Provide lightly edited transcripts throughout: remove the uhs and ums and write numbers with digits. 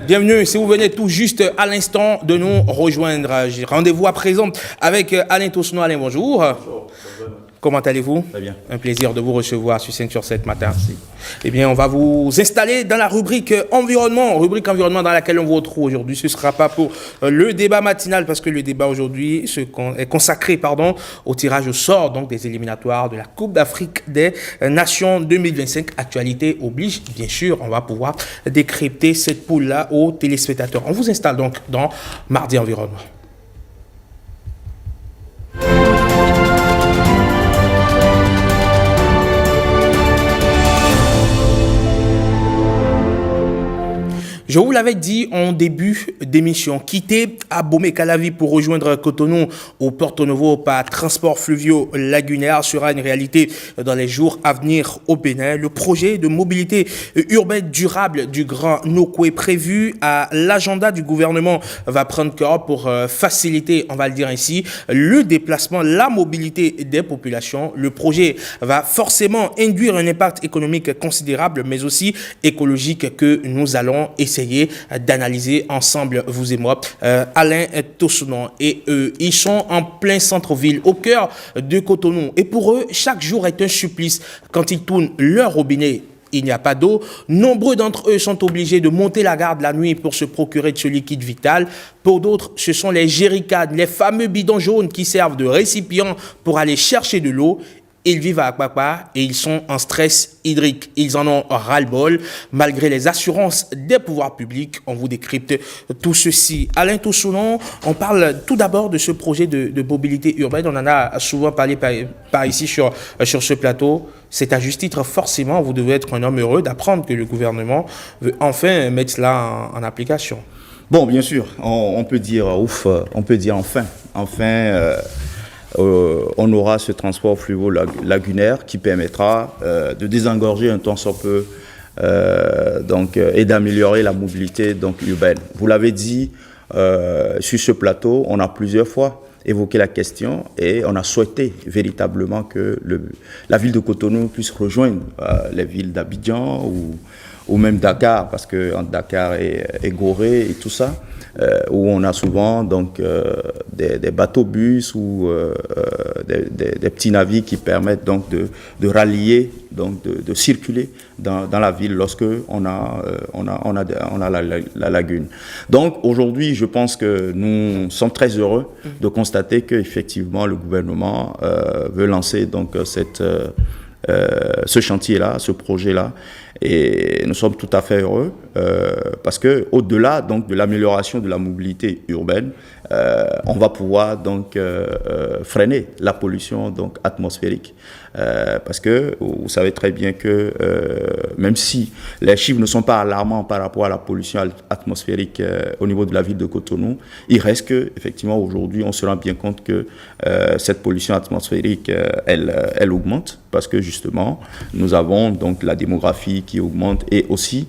Bienvenue, si vous venez tout juste à l'instant de nous rejoindre. J'ai rendez-vous à présent avec Alain Tosno. Alain, bonjour. Bonjour. Comment allez-vous? Très bien. Un plaisir de vous recevoir sur 5 sur 7 matin. Eh bien, on va vous installer dans la rubrique environnement dans laquelle on vous retrouve aujourd'hui. Ce ne sera pas pour le débat matinal parce que le débat aujourd'hui est consacré au tirage au sort donc, des éliminatoires de la Coupe d'Afrique des Nations 2025. Actualité oblige, bien sûr, on va pouvoir décrypter cette poule-là aux téléspectateurs. On vous installe donc dans Mardi Environnement. Je vous l'avais dit en début d'émission, quitter Abomey-Calavi pour rejoindre Cotonou au Porto Novo par transport fluvio lagunaire sera une réalité dans les jours à venir au Bénin. Le projet de mobilité urbaine durable du Grand Nokoué prévu à l'agenda du gouvernement va prendre corps pour faciliter, on va le dire ainsi, le déplacement, la mobilité des populations. Le projet va forcément induire un impact économique considérable, mais aussi écologique que nous allons essayer d'analyser ensemble, vous et moi. Alain Tosno et eux, ils sont en plein centre-ville, au cœur de Cotonou. Et pour eux, chaque jour est un supplice. Quand ils tournent leur robinet, il n'y a pas d'eau. Nombreux d'entre eux sont obligés de monter la garde la nuit pour se procurer de ce liquide vital. Pour d'autres, ce sont les jerrycans, les fameux bidons jaunes qui servent de récipients pour aller chercher de l'eau. Ils vivent à Akpakpa et ils sont en stress hydrique. Ils en ont ras-le-bol. Malgré les assurances des pouvoirs publics, on vous décrypte tout ceci. Alain Tosno, on parle tout d'abord de ce projet de mobilité urbaine. On en a souvent parlé par ici sur ce plateau. C'est à juste titre, forcément, vous devez être un homme heureux d'apprendre que le gouvernement veut enfin mettre cela en application. Bon, bien sûr, on peut dire ouf, on peut dire enfin. On aura ce transport fluvo-lagunaire qui permettra de désengorger un tant soit peu et d'améliorer la mobilité urbaine. Vous l'avez dit, sur ce plateau, on a plusieurs fois évoqué la question et on a souhaité véritablement que la ville de Cotonou puisse rejoindre les villes d'Abidjan ou même Dakar, parce que entre Dakar et Gorée et tout ça, où on a souvent des bateaux-bus ou des petits navires qui permettent de rallier, de circuler dans la ville lorsque on a la lagune. Donc aujourd'hui, je pense que nous sommes très heureux de constater qu'effectivement le gouvernement veut lancer ce chantier-là, ce projet-là. Et nous sommes tout à fait heureux parce que au-delà de l'amélioration de la mobilité urbaine, on va pouvoir freiner la pollution atmosphérique parce que vous savez très bien que même si les chiffres ne sont pas alarmants par rapport à la pollution atmosphérique au niveau de la ville de Cotonou, il reste que effectivement aujourd'hui on se rend bien compte que cette pollution atmosphérique elle augmente parce que justement nous avons la démographie qui augmente et aussi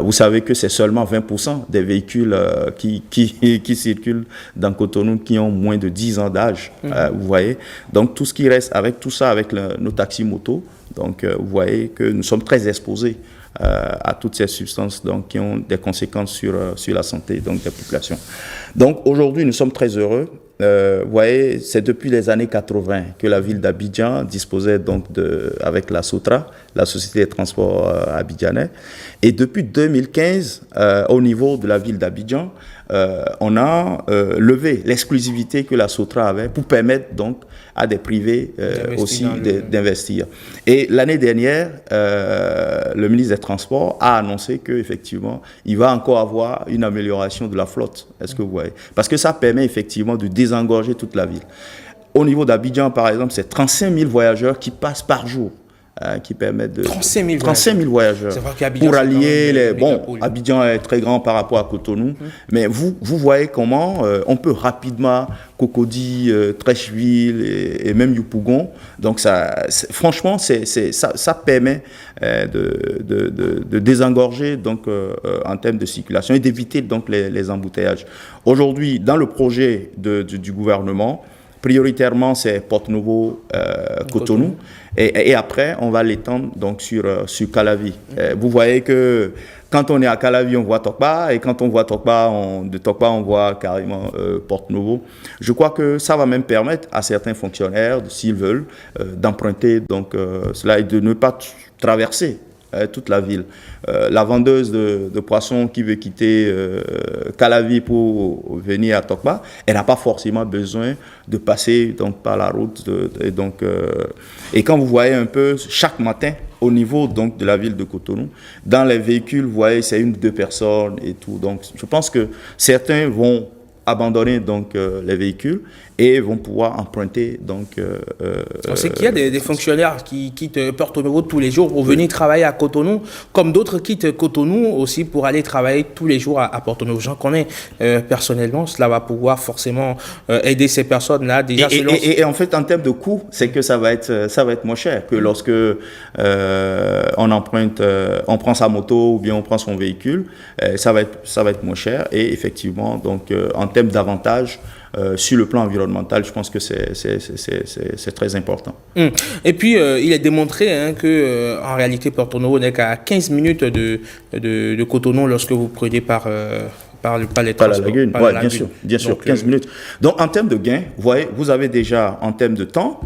vous savez que c'est seulement 20% des véhicules qui circulent dans Cotonou qui ont moins de 10 ans d'âge, vous voyez. Donc tout ce qui reste avec tout ça, avec nos taxis motos, vous voyez que nous sommes très exposés à toutes ces substances qui ont des conséquences sur la santé des populations. Donc aujourd'hui, nous sommes très heureux. Vous voyez, c'est depuis les années 80 que la ville d'Abidjan disposait avec la SOTRA, la Société des transports abidjanais. Et depuis 2015, au niveau de la ville d'Abidjan, on a levé l'exclusivité que la SOTRA avait pour permettre à des privés aussi d'investir. Et l'année dernière, le ministre des Transports a annoncé qu'effectivement, il va encore avoir une amélioration de la flotte. Est-ce que vous voyez? Parce que ça permet effectivement de désengorger toute la ville. Au niveau d'Abidjan, par exemple, c'est 35 000 voyageurs qui passent par jour. Qui permettent de 35 000 voyageurs pour allier Abidjan est très grand par rapport à Cotonou, mais vous voyez comment on peut rapidement Cocody, Trècheville et même Yopougon. Donc franchement ça permet de désengorger en termes de circulation et d'éviter les embouteillages. Aujourd'hui, dans le projet du gouvernement, prioritairement, c'est Porto Novo, Cotonou. Et après, on va l'étendre sur Calavi. Vous voyez que quand on est à Calavi, on voit Tokpa, et quand on voit Tokpa, de Tokpa, on voit carrément Porto-Novo. Je crois que ça va même permettre à certains fonctionnaires, s'ils veulent, d'emprunter donc cela et de ne pas traverser toute la ville. La vendeuse de poissons qui veut quitter Calavi pour venir à Tokpa, elle n'a pas forcément besoin de passer donc, par la route. Et quand vous voyez un peu, chaque matin, au niveau donc, de la ville de Cotonou, dans les véhicules, vous voyez, c'est 1 ou 2 personnes et tout. Donc, je pense que certains vont abandonner donc, les véhicules et vont pouvoir emprunter. Donc, on sait qu'il y a des fonctionnaires qui quittent Porto-Novo tous les jours pour venir travailler à Cotonou, comme d'autres quittent Cotonou aussi pour aller travailler tous les jours à Porto-Novo. J'en connais personnellement, cela va pouvoir forcément aider ces personnes-là. Déjà, et en fait, en termes de coût, c'est que ça va être moins cher que lorsque on emprunte, on prend sa moto ou bien on prend son véhicule, ça va être moins cher. Et effectivement, donc, en termes d'avantages, sur le plan environnemental, je pense que c'est très important. Et puis, il est démontré que en réalité, Porto-Novo n'est qu'à 15 minutes de Cotonou lorsque vous prenez par les Par la lagune, oui, bien sûr, donc, 15 minutes. Donc, en termes de gains, vous voyez, vous avez déjà en termes de temps,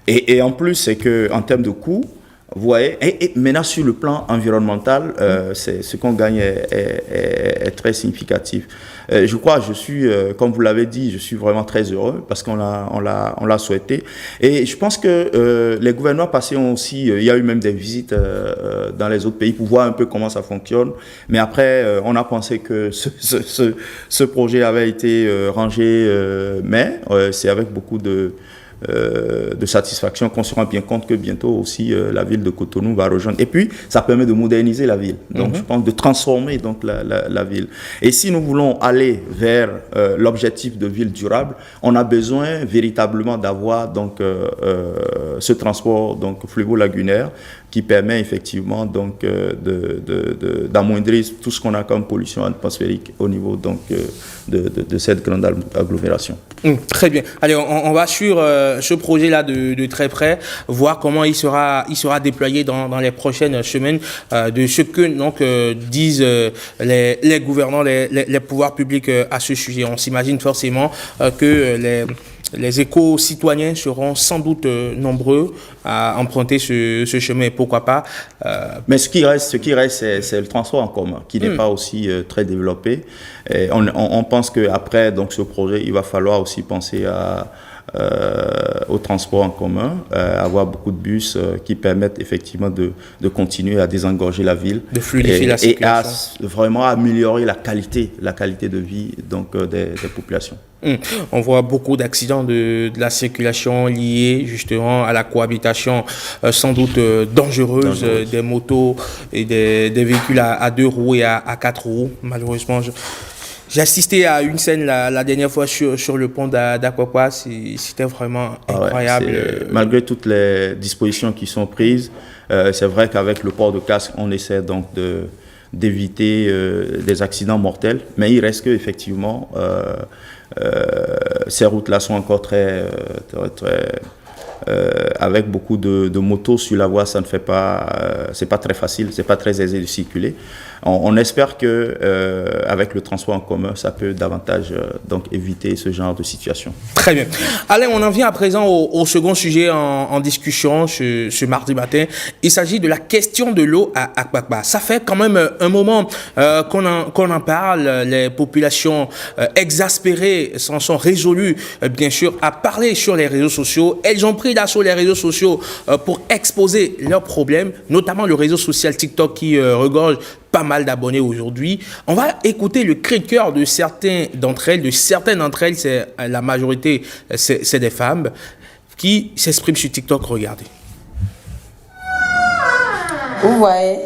et en plus, c'est qu'en termes de coûts, vous voyez, et maintenant sur le plan environnemental, ce qu'on gagne est très significatif. Je crois, comme vous l'avez dit, je suis vraiment très heureux parce qu'on l'a souhaité. Et je pense que les gouvernements passés ont aussi, il y a eu même des visites dans les autres pays pour voir un peu comment ça fonctionne. Mais après, on a pensé que ce projet avait été rangé, mais c'est avec beaucoup de satisfaction qu'on se rend bien compte que bientôt aussi la ville de Cotonou va rejoindre. Et puis, ça permet de moderniser la ville. Donc, je pense de transformer donc, la ville. Et si nous voulons aller vers l'objectif de ville durable, on a besoin véritablement d'avoir donc ce transport donc fluvo-lagunaire qui permet effectivement donc d'amoindrir tout ce qu'on a comme pollution atmosphérique au niveau donc de cette grande agglomération. Très bien. Allez, on va sur ce projet-là de très près, voir comment il sera déployé dans les prochaines semaines, de ce que donc disent les gouvernants, les pouvoirs publics à ce sujet. On s'imagine forcément que les éco-citoyens seront sans doute nombreux à emprunter ce chemin, pourquoi pas. Mais ce qui reste, c'est le transport en commun, qui n'est pas aussi très développé. Et on pense qu'après donc, ce projet, il va falloir aussi penser au transport en commun, avoir beaucoup de bus qui permettent effectivement de continuer à désengorger la ville, de fluidifier la circulation. Et à vraiment améliorer la qualité de vie donc, des populations. On voit beaucoup d'accidents de la circulation liés justement à la cohabitation sans doute dangereuse des motos et des véhicules à 2 roues et à 4 roues. Malheureusement, j'ai assisté à une scène la dernière fois sur le pont d'Akwakwa. C'était vraiment incroyable. Malgré toutes les dispositions qui sont prises, c'est vrai qu'avec le port de casque, on essaie donc d'éviter des accidents mortels, mais il reste qu'effectivement, ces routes-là sont encore très avec beaucoup de motos sur la voie, ça ne fait pas, c'est pas très facile, c'est pas très aisé de circuler. On espère que avec le transport en commun, ça peut davantage donc éviter ce genre de situation. Très bien. Alain, on en vient à présent au second sujet en discussion ce mardi matin. Il s'agit de la question de l'eau à Akpakpa. Ça fait quand même un moment qu'on en parle. Les populations exaspérées s'en sont résolues, bien sûr, à parler sur les réseaux sociaux. Elles ont pris d'assaut les réseaux sociaux pour exposer leurs problèmes, notamment le réseau social TikTok qui regorge pas mal d'abonnés aujourd'hui. On va écouter le cri de cœur de certaines d'entre elles, c'est la majorité, c'est des femmes qui s'expriment sur TikTok. Regardez. Vous voyez,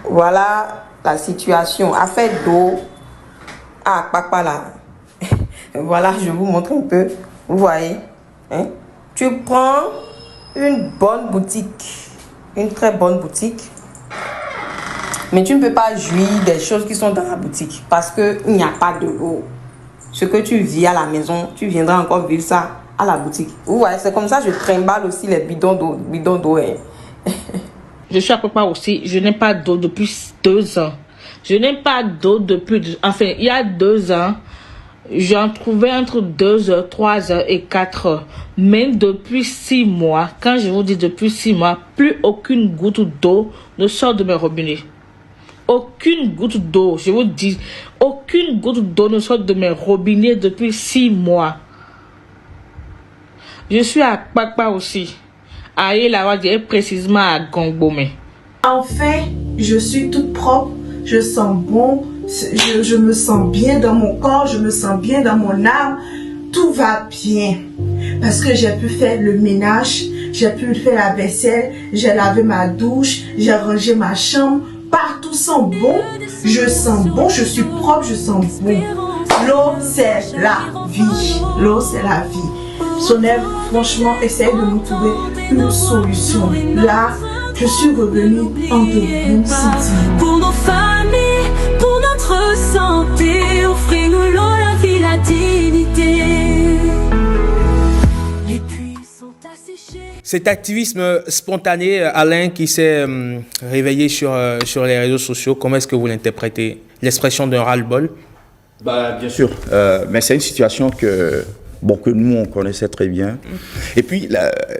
voilà la situation. Affaire d'eau à Akpakpa là. Voilà, je vous montre un peu. Vous voyez, hein? Tu prends une bonne boutique, une très bonne boutique, mais tu ne peux pas jouir des choses qui sont dans la boutique parce qu'il n'y a pas de l'eau. Ce que tu vis à la maison, tu viendras encore vivre ça à la boutique. Vous voyez, c'est comme ça que je trimballe aussi les bidons d'eau. je suis à Akpakpa aussi, je n'ai pas d'eau depuis 2 ans. Je n'ai pas d'eau depuis, enfin, il y a 2 ans, j'en trouvais entre 2 heures, 3 heures et 4 heures. Mais depuis 6 mois, quand je vous dis depuis 6 mois, plus aucune goutte d'eau ne sort de mes robinets. Aucune goutte d'eau, je vous dis, aucune goutte d'eau ne sort de mes robinets depuis 6 mois. Je suis à Akpakpa aussi, à Yelawa et précisément à Gongbome. Enfin, je suis toute propre, je sens bon, je me sens bien dans mon corps, je me sens bien dans mon âme, tout va bien. Parce que j'ai pu faire le ménage, j'ai pu faire la vaisselle, j'ai lavé ma douche, j'ai rangé ma chambre, partout sent bon, je sens bon, je suis propre, je sens bon. L'eau, c'est la vie. L'eau, c'est la vie. Sonev, franchement, essaye de nous trouver une solution. Là, je suis revenue en de bons sentiments. Pour nos familles, pour notre santé, offrez-nous l'eau, la vie, la dignité. Les puits sont asséchés. Cet activisme spontané, Alain, qui s'est réveillé sur les réseaux sociaux, comment est-ce que vous l'interprétez? L'expression d'un ras-le-bol? Bien sûr, mais c'est une situation que nous, on connaissait très bien. Et puis,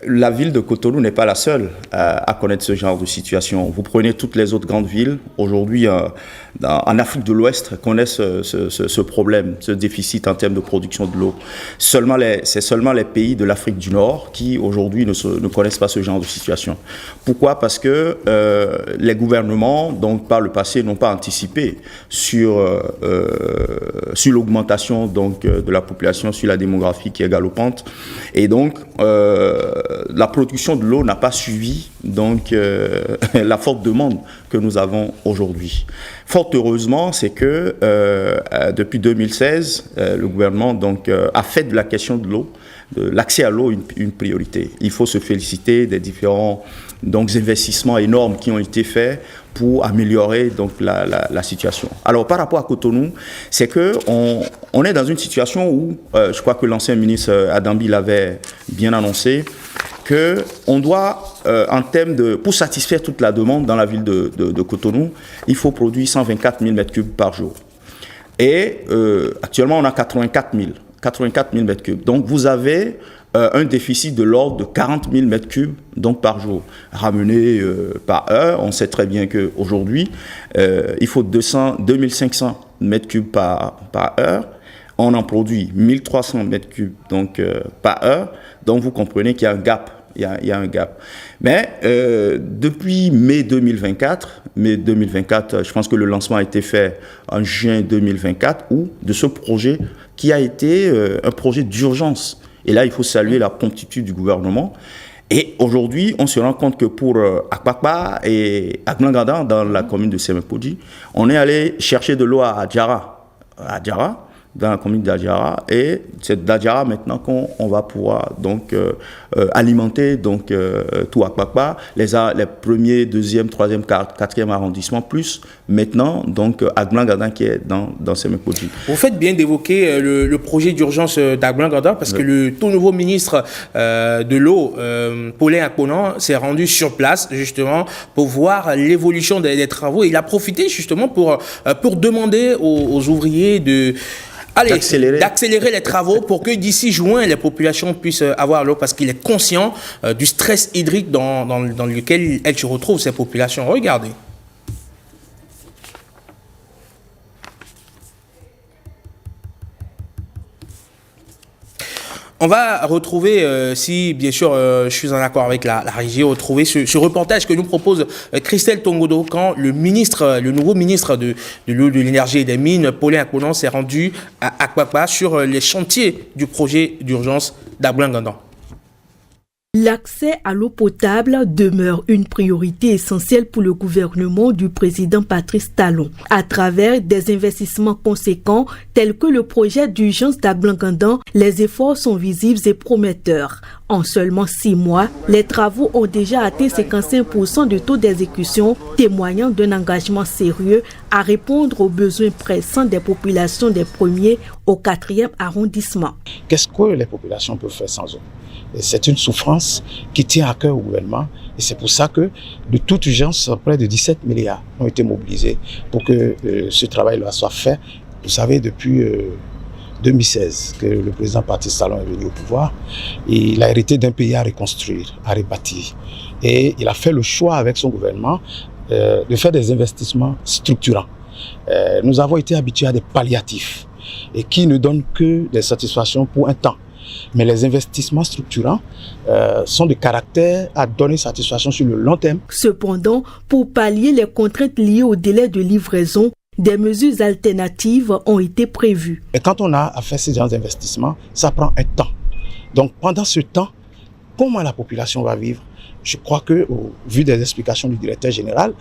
la ville de Cotonou n'est pas la seule à connaître ce genre de situation. Vous prenez toutes les autres grandes villes, aujourd'hui, en Afrique de l'Ouest, connaissent ce problème, ce déficit en termes de production de l'eau. C'est seulement les pays de l'Afrique du Nord qui, aujourd'hui, ne connaissent pas ce genre de situation. Pourquoi? Parce que les gouvernements, donc, par le passé, n'ont pas anticipé sur l'augmentation de la population, sur la démographie qui est galopante, et donc la production de l'eau n'a pas suivi la forte demande que nous avons aujourd'hui. Fort heureusement, c'est que depuis 2016, le gouvernement a fait de la question de l'eau, de l'accès à l'eau, une priorité. Il faut se féliciter des différents investissements énormes qui ont été faits pour améliorer la situation. Alors par rapport à Cotonou, c'est que on est dans une situation où, je crois que l'ancien ministre Adambi l'avait bien annoncé, que on doit, pour satisfaire toute la demande dans la ville de Cotonou, il faut produire 124 000 m3 par jour. Et actuellement, on a 84 000 m3. Donc vous avez un déficit de l'ordre de 40 000 m3 par jour, ramené par heure. On sait très bien qu'aujourd'hui, il faut 2500 m3 par heure. On en produit 1300 m3 par heure. Donc vous comprenez qu'il y a un gap. Il y a un gap. Mais depuis mai 2024, je pense que le lancement a été fait en juin 2024, de ce projet qui a été un projet d'urgence. Et là, il faut saluer la promptitude du gouvernement. Et aujourd'hui, on se rend compte que pour Akpakpa et Aglangada, dans la commune de Semepodi, on est allé chercher de l'eau à Adjara, dans la commune d'Adjara, et c'est d'Adjara maintenant qu'on va pouvoir alimenter tout Akpakpa, les premiers, deuxième, troisième, quatrième arrondissements, plus maintenant Aglangada qui est dans Semepodi. Vous faites bien d'évoquer le projet d'urgence d'Aglangada parce que le tout nouveau ministre de l'eau, Paulin Akponan, s'est rendu sur place justement pour voir l'évolution des travaux. Il a profité justement pour demander aux ouvriers d'accélérer les travaux pour que d'ici juin, les populations puissent avoir l'eau parce qu'il est conscient du stress hydrique dans lequel elles se retrouvent, ces populations. Regardez. On va retrouver, si bien sûr je suis en accord avec la régie, retrouver ce reportage que nous propose Christelle Tongodo quand le nouveau ministre de l'eau, de l'énergie et des mines, Paulin Akponan, s'est rendu à Akpakpa sur les chantiers du projet d'urgence d'Aglangada. L'accès à l'eau potable demeure une priorité essentielle pour le gouvernement du président Patrice Talon. À travers des investissements conséquents tels que le projet d'urgence d'Aglangada, les efforts sont visibles et prometteurs. En seulement 6 mois, les travaux ont déjà atteint 55% de taux d'exécution, témoignant d'un engagement sérieux à répondre aux besoins pressants des populations des 1er au 4e arrondissement. Qu'est-ce que les populations peuvent faire sans eau ? C'est une souffrance qui tient à cœur au gouvernement Et c'est pour ça que, de toute urgence, près de 17 milliards ont été mobilisés pour que ce travail-là soit fait. Vous savez, depuis 2016 que le président Patrice Talon est venu au pouvoir, et il a hérité d'un pays à reconstruire, à rebâtir. Et il a fait le choix avec son gouvernement de faire des investissements structurants. Nous avons été habitués à des palliatifs et qui ne donnent que des satisfactions pour un temps. Mais les investissements structurants sont de caractère à donner satisfaction sur le long terme. Cependant, pour pallier les contraintes liées au délai de livraison, des mesures alternatives ont été prévues. Et quand on a à faire ces genres d'investissements, ça prend un temps. Donc pendant ce temps, comment la population va vivre? Je crois que, au vu des explications du directeur général,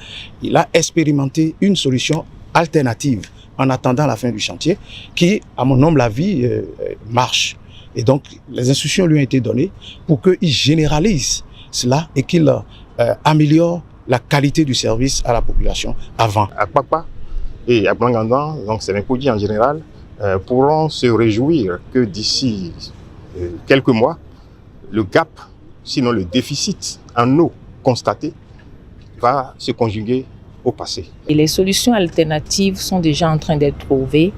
il a expérimenté une solution alternative en attendant la fin du chantier qui, à mon humble avis, marche. Et donc, les instructions lui ont été données pour qu'il généralise cela et qu'il améliore la qualité du service à la population avant. À Kpakpa et à Blangandan, donc c'est Mekodi en général, pourront se réjouir que d'ici quelques mois, le gap, sinon le déficit en eau constaté, va se conjuguer au passé. Et les solutions alternatives sont déjà en train d'être trouvées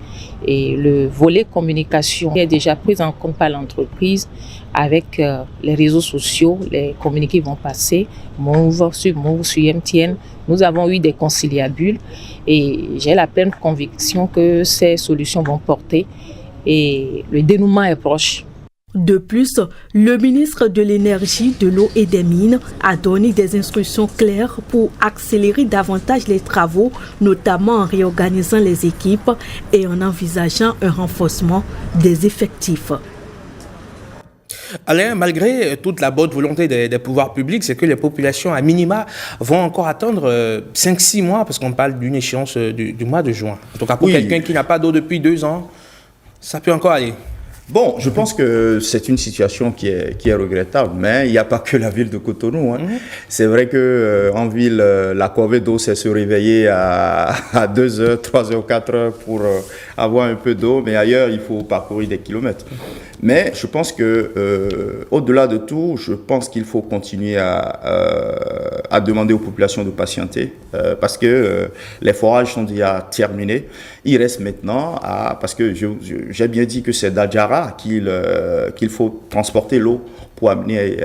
et le volet communication est déjà pris en compte par l'entreprise avec les réseaux sociaux. Les communiqués vont passer, Move, sur MTN. Nous avons eu des conciliabules et j'ai la pleine conviction que ces solutions vont porter et le dénouement est proche. De plus, le ministre de l'Énergie, de l'Eau et des Mines a donné des instructions claires pour accélérer davantage les travaux, notamment en réorganisant les équipes et en envisageant un renforcement des effectifs. Alain, malgré toute la bonne volonté des pouvoirs publics, c'est que les populations à minima vont encore attendre 5-6 mois, parce qu'on parle d'une échéance du mois de juin. En tout cas, pour quelqu'un qui n'a pas d'eau depuis 2 ans, ça peut encore aller. Bon, je pense que c'est une situation qui est regrettable, mais il n'y a pas que la ville de Cotonou. C'est vrai qu'en ville, la corvée d'eau, c'est se réveiller à 2h, 3h, 4h pour avoir un peu d'eau, mais ailleurs, il faut parcourir des kilomètres. Mais je pense que, au-delà de tout, je pense qu'il faut continuer à demander aux populations de patienter, parce que les forages sont déjà terminés. Il reste maintenant parce que j'ai bien dit que c'est d'Adjara qu'il faut transporter l'eau pour amener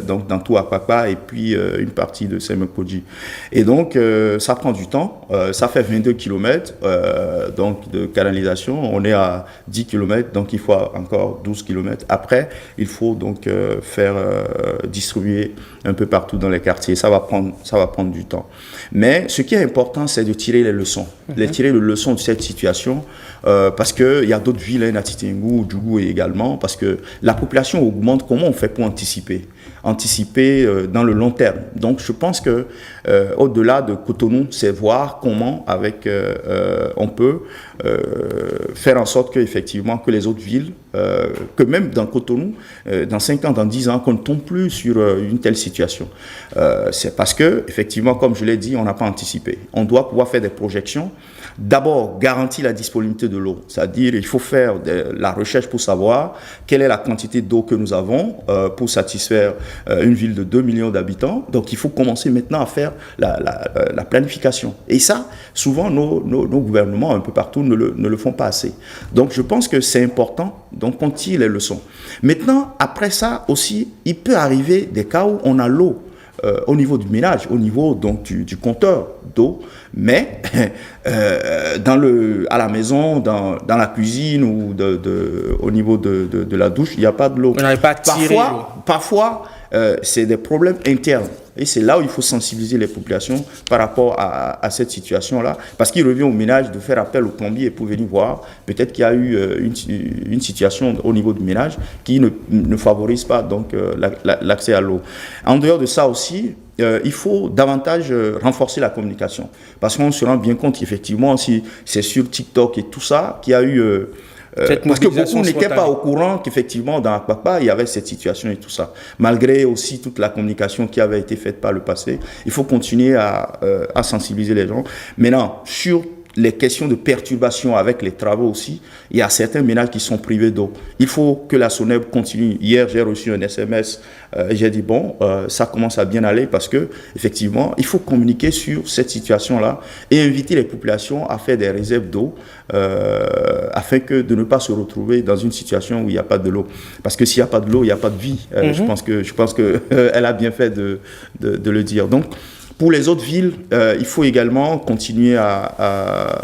donc dans tout à Kpakpa et puis une partie de Semekodji. Et donc, ça prend du temps. Ça fait 22 km donc de canalisation. On est à 10 km, donc il faut encore 12 km. Après, il faut donc faire distribuer un peu partout dans les quartiers. Ça va prendre du temps. Mais ce qui est important, c'est de tirer les leçons. Tirer les leçons de cette situation parce qu'il y a d'autres villes, Natitingou, Djougou également, parce que la population augmente. Comment on fait pour anticiper dans le long terme? Donc je pense que au-delà de Cotonou, c'est voir comment on peut faire en sorte que les autres villes, que même dans Cotonou, dans 5 ans, dans 10 ans, qu'on ne tombe plus sur une telle situation. C'est parce que, effectivement, comme je l'ai dit, on n'a pas anticipé. On doit pouvoir faire des projections. D'abord, garantir la disponibilité de l'eau. C'est-à-dire, il faut faire la recherche pour savoir quelle est la quantité d'eau que nous avons pour satisfaire une ville de 2 millions d'habitants. Donc, il faut commencer maintenant à faire la planification. Et ça, souvent, nos gouvernements, un peu partout, ne le font pas assez. Donc, je pense que c'est important. Donc, on tire les leçons. Maintenant, après ça aussi, il peut arriver des cas où on a l'eau au niveau du ménage, au niveau donc du compteur d'eau, mais à la maison, dans la cuisine ou au niveau de la douche, il n'y a pas de l'eau. On n'arrive pas à tirer l'eau. Parfois, c'est des problèmes internes. Et c'est là où il faut sensibiliser les populations par rapport à cette situation-là. Parce qu'il revient au ménage de faire appel aux plombiers pour venir voir. Peut-être qu'il y a eu une situation au niveau du ménage qui ne favorise pas donc, l'accès à l'eau. En dehors de ça aussi, il faut davantage renforcer la communication. Parce qu'on se rend bien compte qu'effectivement, si c'est sur TikTok et tout ça, qu'il y a eu... parce que beaucoup n'étaient pas au courant qu'effectivement dans Kpakpa il y avait cette situation et tout ça. Malgré aussi toute la communication qui avait été faite par le passé, il faut continuer à sensibiliser les gens. Maintenant, sur les questions de perturbation avec les travaux aussi, il y a certains ménages qui sont privés d'eau. Il faut que la SONEB continue. Hier, j'ai reçu un SMS, j'ai dit bon, ça commence à bien aller parce que effectivement, il faut communiquer sur cette situation-là et inviter les populations à faire des réserves d'eau afin que de ne pas se retrouver dans une situation où il n'y a pas de l'eau. Parce que s'il n'y a pas de l'eau, il n'y a pas de vie. Je pense que elle a bien fait de le dire. Donc, pour les autres villes, il faut également continuer à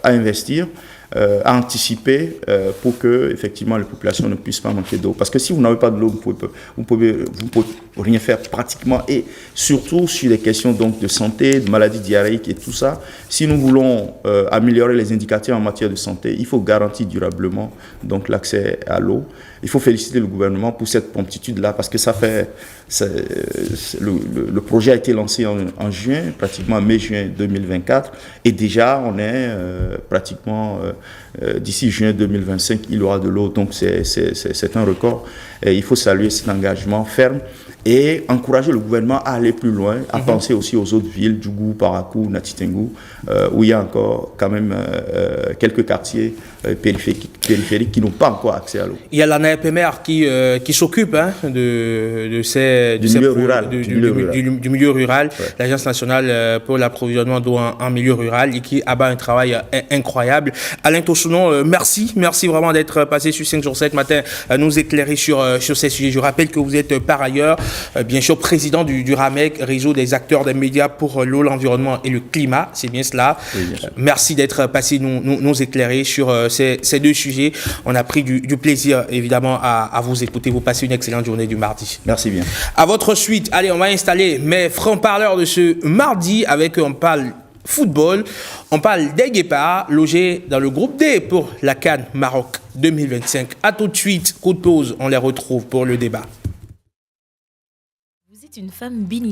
investir, à anticiper pour que effectivement les populations ne puissent pas manquer d'eau. Parce que si vous n'avez pas de l'eau, vous pouvez rien faire pratiquement, et surtout sur les questions donc de santé, de maladies diarrhéiques et tout ça. Si nous voulons améliorer les indicateurs en matière de santé, il faut garantir durablement donc l'accès à l'eau. Il faut féliciter le gouvernement pour cette promptitude-là, parce que le projet a été lancé en juin, pratiquement mai-juin 2024, et déjà on est pratiquement d'ici juin 2025, il y aura de l'eau, donc c'est un record. Et il faut saluer cet engagement ferme et encourager le gouvernement à aller plus loin, à penser aussi aux autres villes, Djougou, Parakou, Natitengu, où il y a encore quand même quelques quartiers périphériques qui n'ont pas encore accès à l'eau. Il y a l'ANAPMR qui s'occupe du milieu rural, ouais. L'Agence nationale pour l'approvisionnement d'eau en milieu rural, et qui abat un travail incroyable. Alain Tossounon, merci vraiment d'être passé sur 5 jours 7 matin à nous éclairer sur ces sujets. Je rappelle que vous êtes par ailleurs bien sûr président du RAMEC, réseau des acteurs des médias pour l'eau, l'environnement et le climat, c'est bien cela. Oui, bien sûr. Merci d'être passé nous éclairer sur ces deux sujets. On a pris du plaisir évidemment à vous écouter. Vous passez une excellente journée du mardi. Merci bien. À votre suite, allez, on va installer mes francs-parleurs de ce mardi avec on parle football, on parle des Guépards logés dans le groupe D pour la CAN Maroc 2025. À tout de suite, coup de pause, on les retrouve pour le débat. Vous êtes une femme bénie.